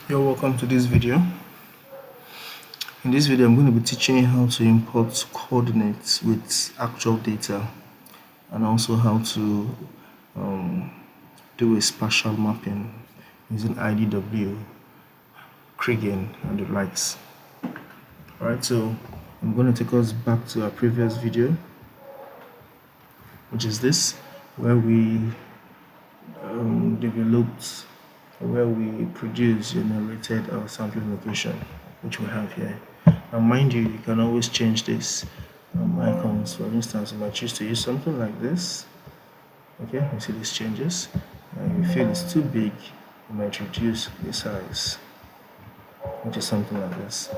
You're welcome to this video. In this video, I'm going to be teaching you how to import coordinates with actual data and also how to do a spatial mapping using IDW, Kriegen, and the likes. Alright, so I'm going to take us back to our previous video, which is this, where we developed, where we produced generated our sampling location, which we have here. And mind you, you can always change this icons. For instance, you might choose to use something like this. Okay, you see these changes. And if you feel it's too big, you might reduce the size, which is something like this.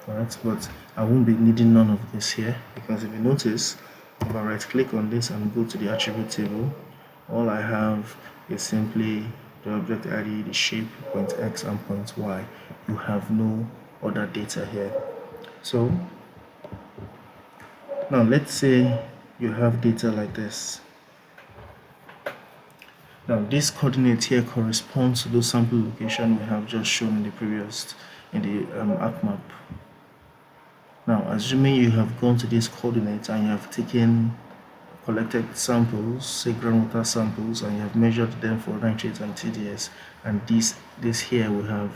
Alright, but I won't be needing none of this here, because if you notice, if I right click on this and go to the attribute table, all I have is simply the object ID, the shape, point X and point Y. You have no other data here. So now let's say you have data like this. Now this coordinate here corresponds to the sample location we have just shown in the previous, in the arc map. Now assuming you have gone to this coordinate and you have collected samples, say groundwater samples, and you have measured them for nitrate and TDS, and this here we have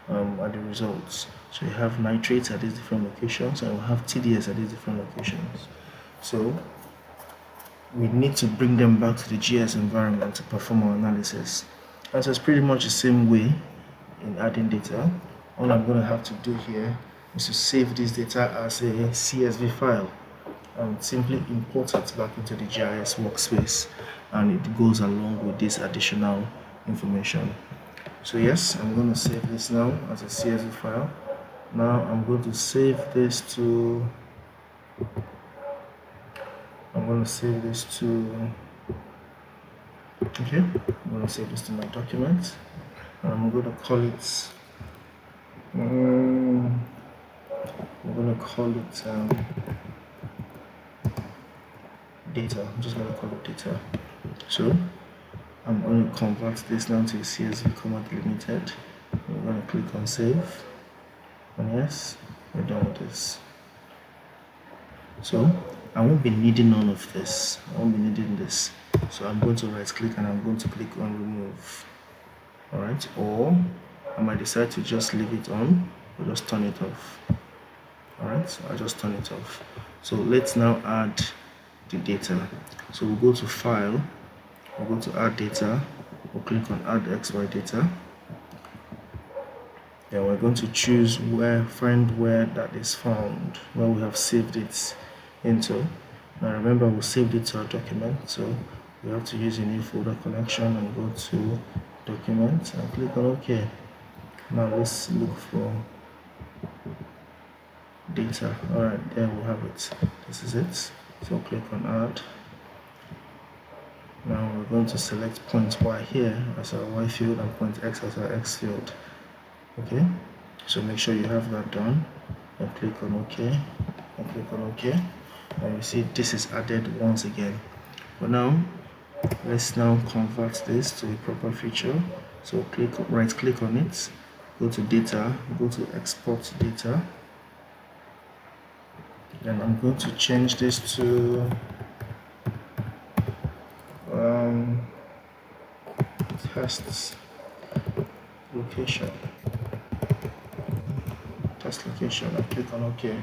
are the results. So you have nitrates at these different locations and we have TDS at these different locations. So we need to bring them back to the GIS environment to perform our analysis. And so it's pretty much the same way in adding data. All I'm going to have to do here is to save this data as a CSV file and simply import it back into the GIS workspace, and it goes along with this additional information. So yes, I'm going to save this now as a CSV file. Now I'm going to save this to okay, I'm going to save this to my document, and I'm going to call it data. I'm just going to call it data. So I'm going to convert this now to a CSV comma delimited. I'm going to click on save, and yes, we're done with this. So I won't be needing none of this. I won't be needing this. So I'm going to right click and I'm going to click on remove. Alright, or I might decide to just leave it on or just turn it off. Alright, so I just turn it off. So let's now add the data. So we'll go to file, we'll go to add data, we'll click on add XY data. Then we're going to choose find where that is found, where we have saved it into. Now remember, we saved it to our document, so we have to use a new folder connection and go to document and click on OK. Now let's look for data. Alright, there we have it. This is it. So click on add. Now we're going to select point Y here as our Y field and point X as our X field. Okay, so make sure you have that done and click on OK and click on OK, and you see this is added once again. But now let's now convert this to a proper feature. So right click on it, go to data, go to export data, and I'm going to change this to test location. And click on OK.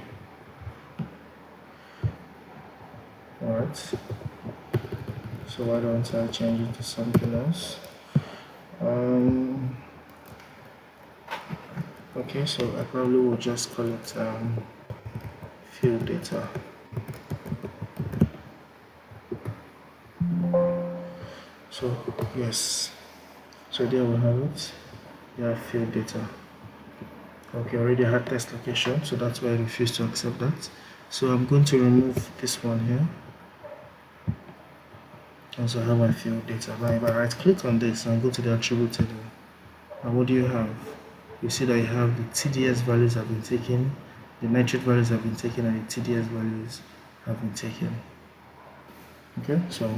Alright, so why don't I change it to something else? Okay, so I probably will just call it field data. So yes, so there we have it. Yeah, field data. Okay, already had test location, so that's why I refuse to accept that. So I'm going to remove this one here. And so I have my field data. Now if I right click on this and go to the attribute table, and what do you have? You see that you have the TDS values have been taken, the nitrate values have been taken, and the TDS values have been taken. Okay, so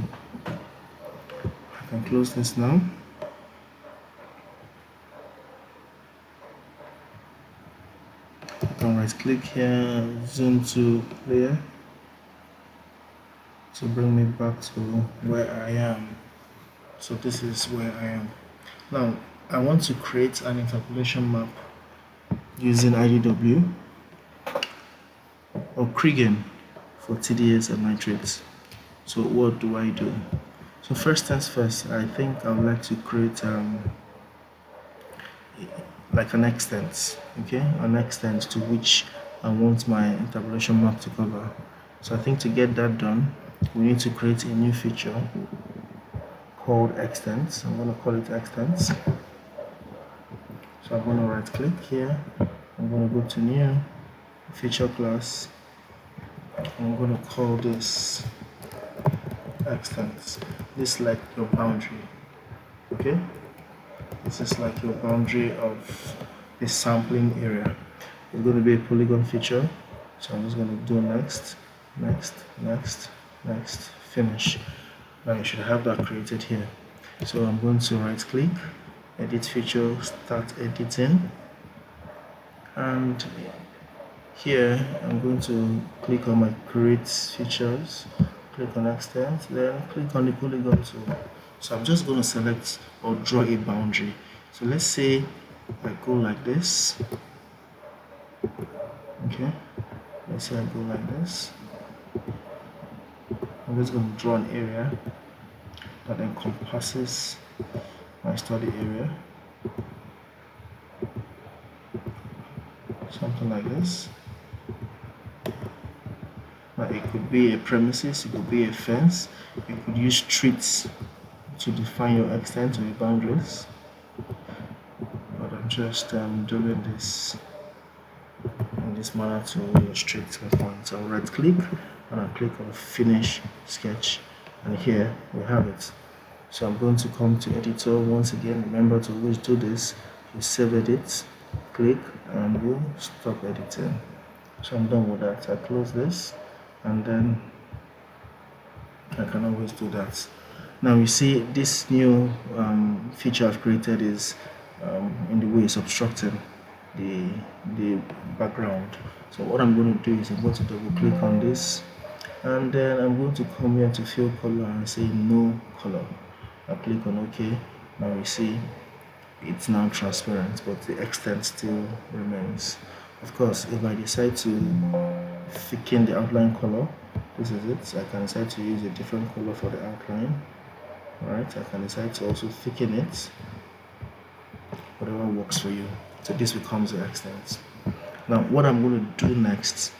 I can close this now. can right click here, zoom to player to bring me back to where I am. So this is where I am. Now I want to create an interpolation map using IDW or Kriegen for TDS and nitrates. So what do I do? So first things first, I think I would like to create like an extent, okay, an extent to which I want my interpolation map to cover. So I think to get that done, we need to create a new feature called extents. I'm going to call it extents. So I'm going to right click here, I'm going to go to new feature class, I'm going to call this extents. This is like your boundary, okay, this is like your boundary of the sampling area. It's going to be a polygon feature, so I'm just going to do next, next, next, next, finish. Now you should have that created here. So I'm going to right click, edit feature, start editing, and here I'm going to click on my create features, click on extend, then click on the polygon tool. So I'm just going to select or draw a boundary. So let's say I go like this, okay, let's say I go like this. I'm just going to draw an area that encompasses my study area, something like this. Now it could be a premises, it could be a fence, you could use streets to define your extent or your boundaries, but I'm just doing this in this manner to illustrate my point. So I'll right click and I'll click on finish sketch, and here we have it. So I'm going to come to editor once again. Remember to always do this. You save edit, click, and we'll stop editing. So I'm done with that. I close this, and then I can always do that. Now you see this new feature I've created is in the way it's obstructing the background. So what I'm going to do is I'm going to double click on this, and then I'm going to come here to fill color and say no color. I click on OK. Now you see it's now transparent, but the extent still remains. Of course, if I decide to thicken the outline color, this is it. I can decide to use a different color for the outline. Alright, I can decide to also thicken it, whatever works for you. So this becomes the extent. Now what I'm going to do next,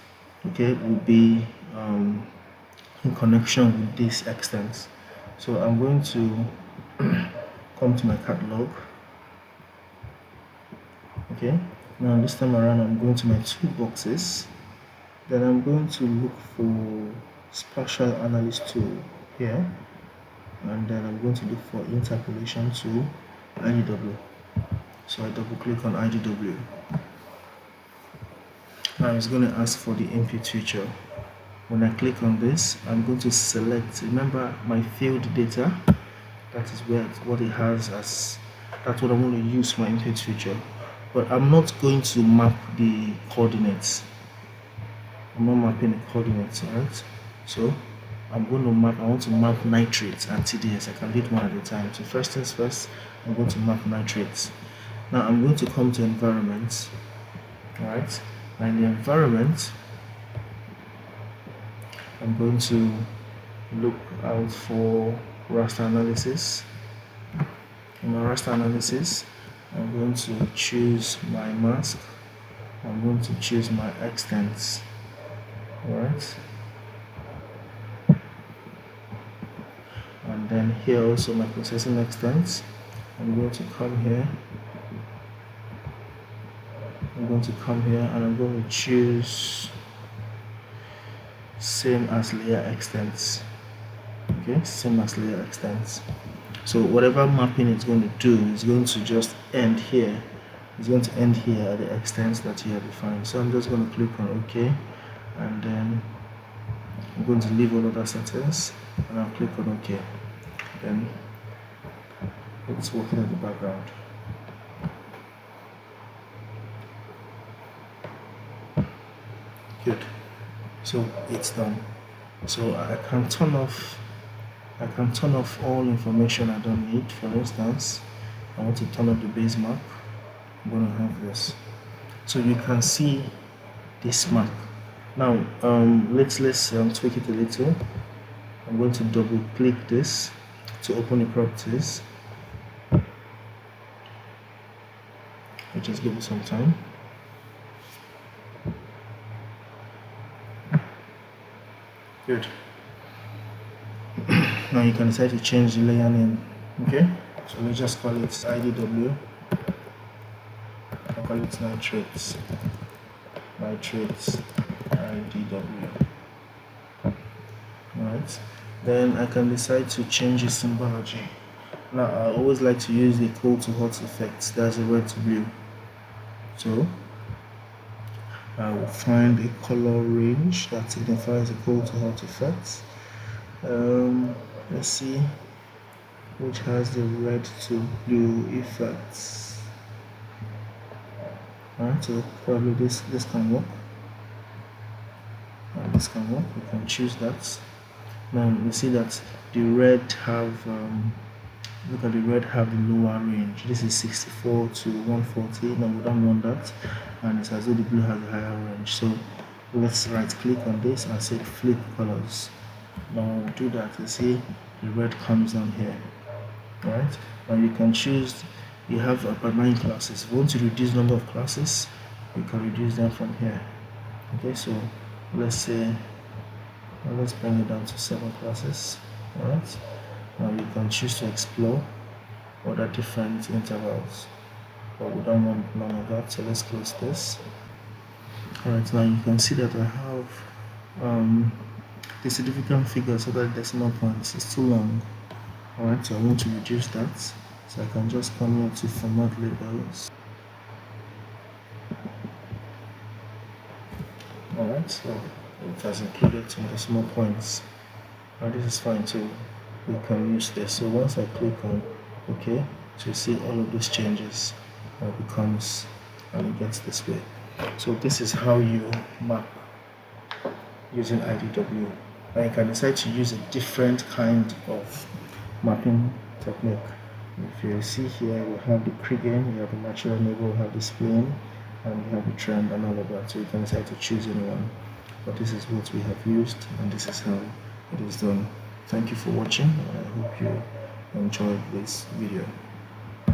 okay, will be in connection with this extent. So I'm going to come to my catalog. Okay, now this time around I'm going to my toolboxes, then I'm going to look for spatial analysis tool here, and then I'm going to look for interpolation tool, IDW. So I double click on IDW. Now it's going to ask for the input feature. When I click on this, I'm going to select, remember my field data, that is what it has as, that's what I'm going to use my input feature. But I'm not going to map the coordinates. I'm not mapping the coordinates, alright? So I'm going to map, I want to map nitrates and TDS. I can do it one at a time. So first things first, I'm going to map nitrates. Now I'm going to come to environment, alright? And in the environment, I'm going to look out for raster analysis. In my raster analysis, I'm going to choose my mask. I'm going to choose my extents. Alright. And then here also my processing extents. I'm going to come here. I'm going to come here and I'm going to choose same as layer extents. Okay, same as layer extents. So whatever mapping it's going to do is going to just end here. It's going to end here at the extents that you have defined. So I'm just going to click on OK, and then I'm going to leave all other settings and I'll click on OK. Then it's working in the background. Good. So it's done. So I can turn off all information I don't need. For instance, I want to turn off the base map. I'm going to have this. So you can see this map. Now let's tweak it a little. I'm going to double click this to open the properties. I'll just give it some time. Good. Now you can decide to change the layer name. Okay, so let's just call it IDW. I'll call it nitrates IDW. Alright, then I can decide to change the symbology. Now I always like to use the cold to hot effect. That's a red to blue. So I will find a color range that signifies the cold to hot effect. Let's see which has the red to blue effects. Alright, so probably this can work. This can work. We can choose that. Now you see that the red have look at the red have the lower range. This is 64 to 140. Now we don't want that, and it's as though the blue has a higher range. So let's right click on this and say flip colors. Now when we do that, you see the red comes down here. Alright, now you can choose, you have about 9 classes. If you want to reduce number of classes, you can reduce them from here. Okay, so let's say let's bring it down to 7 classes. Alright, now you can choose to explore other different intervals, but we don't want none of that, so let's close this. Alright, now you can see that I have the significant figure so that decimal points is too long. Alright, so I want to reduce that, so I can just come here to format labels. Alright, so it has included some decimal points. Now this is fine too. We can use this. So once I click on OK, so you see all of those changes becomes, and it gets this way. So this is how you map using IDW. Now you can decide to use a different kind of mapping technique. If you see here, we have the Kriegen, we have the natural neighbor, we have the spline, and we have the trend and all of that. So you can decide to choose anyone. But this is what we have used, and this is how it is done. Thank you for watching. I hope you enjoyed this video.